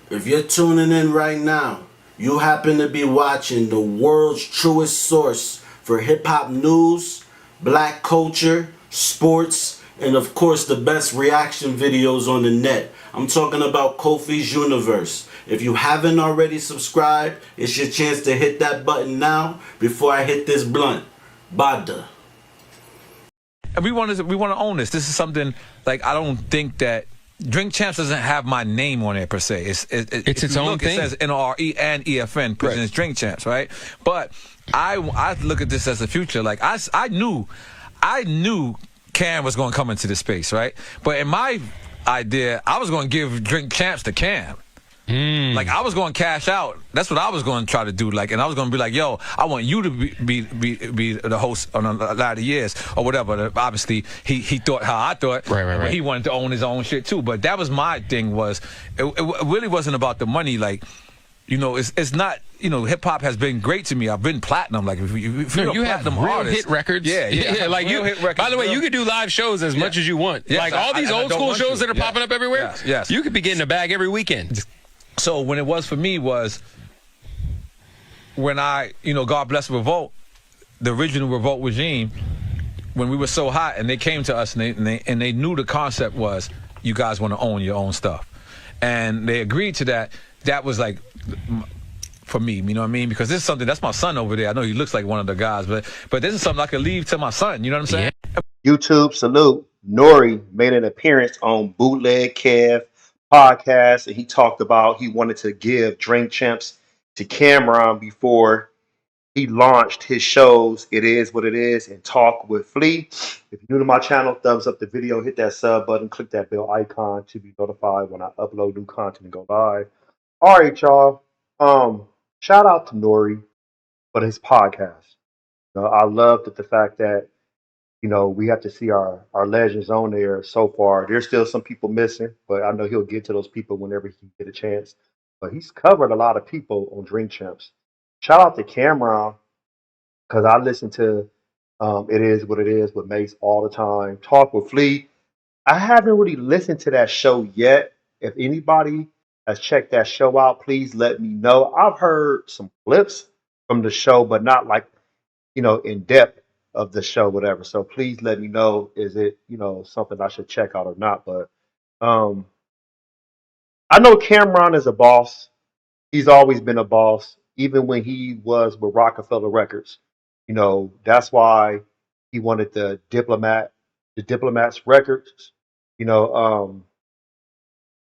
If you're tuning in right now, you happen to be watching the world's truest source for hip hop news, black culture, sports, and of course the best reaction videos on the net. I'm talking about Kofi's Universe. If you haven't already subscribed, it's your chance to hit that button now before I hit this blunt. Bada. And we want to own this. This is something like I don't think that Drink Champs doesn't have my name on it per se. It's its own thing. It says N.O.R.E and EFN presents Drink Champs, right? But I look at this as the future. Like I knew Cam was going to come into this space, right? But in my idea, I was going to give Drink Champs to Cam. Like I was going to cash out. That's what I was going to try to do. Like, and I was going to be like, "Yo, I want you to be the host on a lot of the years or whatever." Obviously, he thought how I thought. Right. He wanted to own his own shit too. But that was my thing. It really wasn't about the money. Like, it's not. Hip hop has been great to me. I've been platinum. Like, if you have real artist, hit records. Yeah. Like hit records. By the way, you could do live shows as much as you want. Yes, like all these old school shows that are popping up everywhere. Yes. You could be getting a bag every weekend. So when it was for me was when I, God bless Revolt, the original Revolt regime, when we were so hot and they came to us and they knew the concept was you guys want to own your own stuff. And they agreed to that. That was like for me, you know what I mean? Because this is something, that's my son over there. I know he looks like one of the guys, but this is something I could leave to my son, you know what I'm saying? Yeah. YouTube salute. N.O.R.E made an appearance on Bootleg Kev podcast, and he talked about he wanted to give Drink Champs to Cameron before he launched his shows. It is what it is, and Talk with Flea. If you're new to my channel, thumbs up the video, hit that sub button, click that bell icon to be notified when I upload new content and go live. All right, y'all. Shout out to N.O.R.E for his podcast. I love the fact that we have to see our legends on there so far. There's still some people missing, but I know he'll get to those people whenever he get a chance. But he's covered a lot of people on Drink Champs. Shout out to Cameron, because I listen to It Is What It Is with Mace all the time. Talk with Flea. I haven't really listened to that show yet. If anybody has checked that show out, please let me know. I've heard some clips from the show, but not like, in depth of the show, whatever. So please let me know, is it, something I should check out or not? But um, I know Cameron is a boss. He's always been a boss, even when he was with Rockefeller Records. That's why he wanted the Diplomats Records. You know,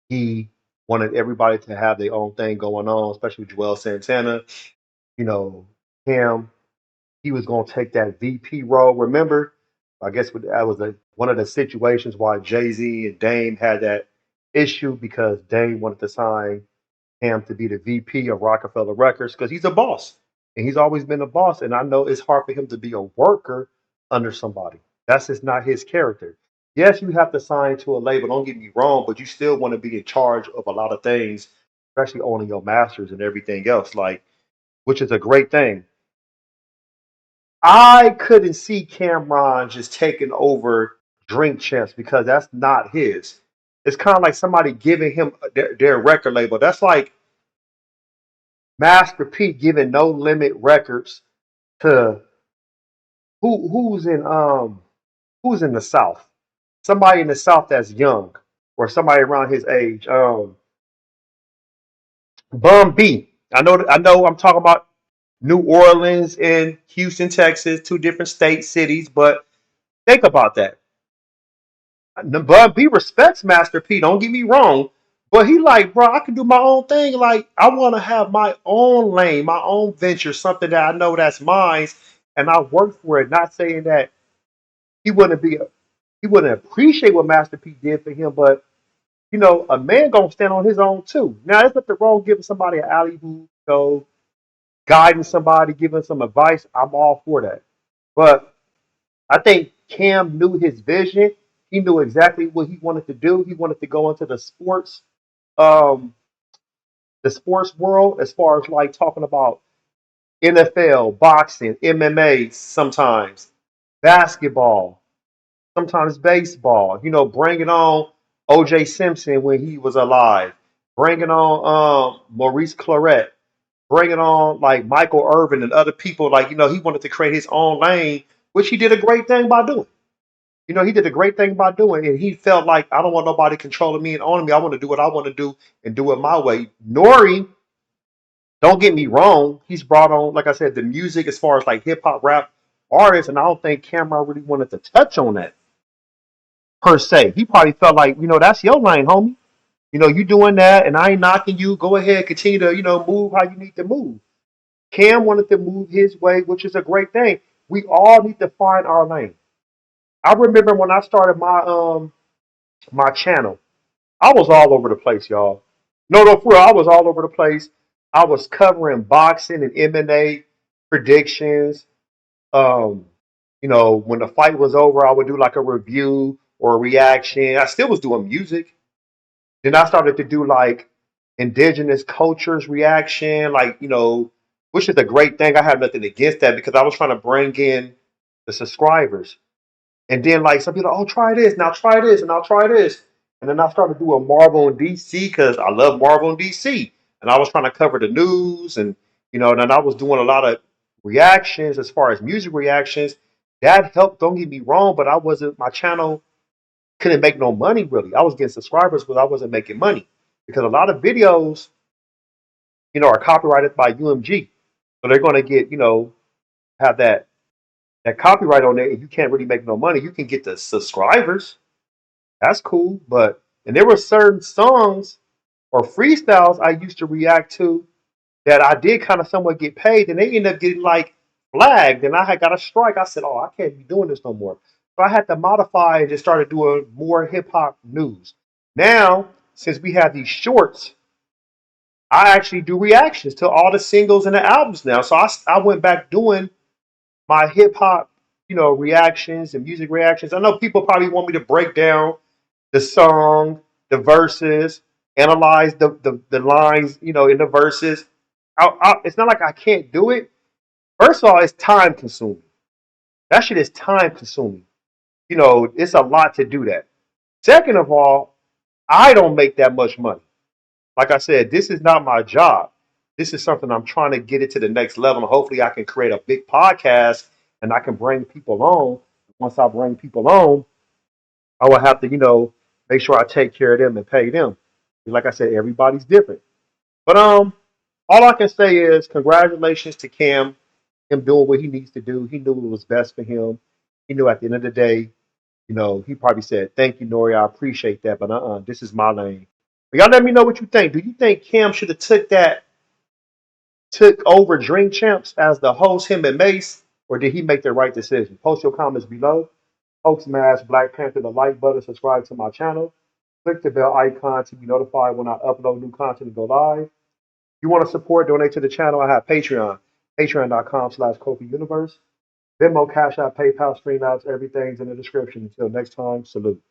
he wanted everybody to have their own thing going on, especially Joel Santana. Cam, he was going to take that VP role. Remember, I guess that was one of the situations why Jay-Z and Dame had that issue, because Dame wanted to sign Cam to be the VP of Rockefeller Records because he's a boss and he's always been a boss. And I know it's hard for him to be a worker under somebody. That's just not his character. Yes, you have to sign to a label, don't get me wrong, but you still want to be in charge of a lot of things, especially owning your masters and everything else, like, which is a great thing. I couldn't see Cameron just taking over Drink Champs because that's not his. It's kind of like somebody giving him their record label. That's like Master P giving No Limit Records to who's in the South. Somebody in the South that's young, or somebody around his age. Bum B. I know I'm talking about New Orleans and Houston, Texas, two different state cities, but think about that. Bun B respects Master P, don't get me wrong, but he like, bro, I can do my own thing. Like, I want to have my own lane, my own venture, something that I know that's mine, and I work for it. Not saying that he wouldn't be, he wouldn't appreciate what Master P did for him, but a man gonna stand on his own too. Now, there's nothing wrong giving somebody an alley who, guiding somebody, giving some advice. I'm all for that, but I think Cam knew his vision. He knew exactly what he wanted to do. He wanted to go into um, the sports world, as far as like talking about NFL, boxing, MMA, sometimes basketball, sometimes baseball. Bring it on O.J. Simpson when he was alive. bringing on Maurice Claret, bringing on like Michael Irvin and other people. Like, he wanted to create his own lane, which he did a great thing by doing. He did a great thing by doing it. And he felt like, I don't want nobody controlling me and owning me. I want to do what I want to do and do it my way. N.O.R.E, don't get me wrong, he's brought on, like I said, the music as far as like hip hop rap artists, and I don't think Cameron really wanted to touch on that per se. He probably felt like, that's your lane, homie. You doing that, and I ain't knocking you. Go ahead, continue to, move how you need to move. Cam wanted to move his way, which is a great thing. We all need to find our lane. I remember when I started my channel, I was all over the place, y'all. No, for real, I was all over the place. I was covering boxing and MMA predictions. Um, when the fight was over, I would do like a review or a reaction. I still was doing music. Then I started to do like indigenous cultures reaction, like, which is a great thing. I have nothing against that because I was trying to bring in the subscribers. And then like some people, oh, try this, now try this, and I'll try this. And then I started doing Marvel and DC because I love Marvel and DC. And I was trying to cover the news and then I was doing a lot of reactions as far as music reactions. That helped, don't get me wrong, but my channel couldn't make no money really. I was getting subscribers, but I wasn't making money. Because a lot of videos, are copyrighted by UMG. So they're gonna get, have that copyright on there and you can't really make no money. You can get the subscribers. That's cool. And there were certain songs or freestyles I used to react to that I did kind of somewhat get paid, and they ended up getting like flagged, and I had got a strike. I said, "Oh, I can't be doing this no more." So I had to modify and just started doing more hip hop news. Now, since we have these shorts, I actually do reactions to all the singles and the albums now. So I went back doing my hip hop, reactions and music reactions. I know people probably want me to break down the song, the verses, analyze the lines, in the verses. It's not like I can't do it. First of all, it's time consuming. That shit is time consuming. It's a lot to do that. Second of all, I don't make that much money. Like I said, this is not my job. This is something I'm trying to get it to the next level. And hopefully I can create a big podcast and I can bring people on. Once I bring people on, I will have to, make sure I take care of them and pay them. Like I said, everybody's different. But all I can say is congratulations to Cam, him doing what he needs to do. He knew what was best for him. He knew at the end of the day, he probably said, "Thank you, N.O.R.E, I appreciate that, but this is my lane." But y'all let me know what you think. Do you think Cam should have took over Drink Champs as the host, him and Mace, or did he make the right decision? Post your comments below. Hoax Mask, Black Panther, the like button, subscribe to my channel. Click the bell icon to be notified when I upload new content and go live. If you want to support, donate to the channel, I have Patreon, patreon.com/Kofi Universe. Venmo, Cash App, PayPal, Streamouts, everything's in the description. Until next time, salute.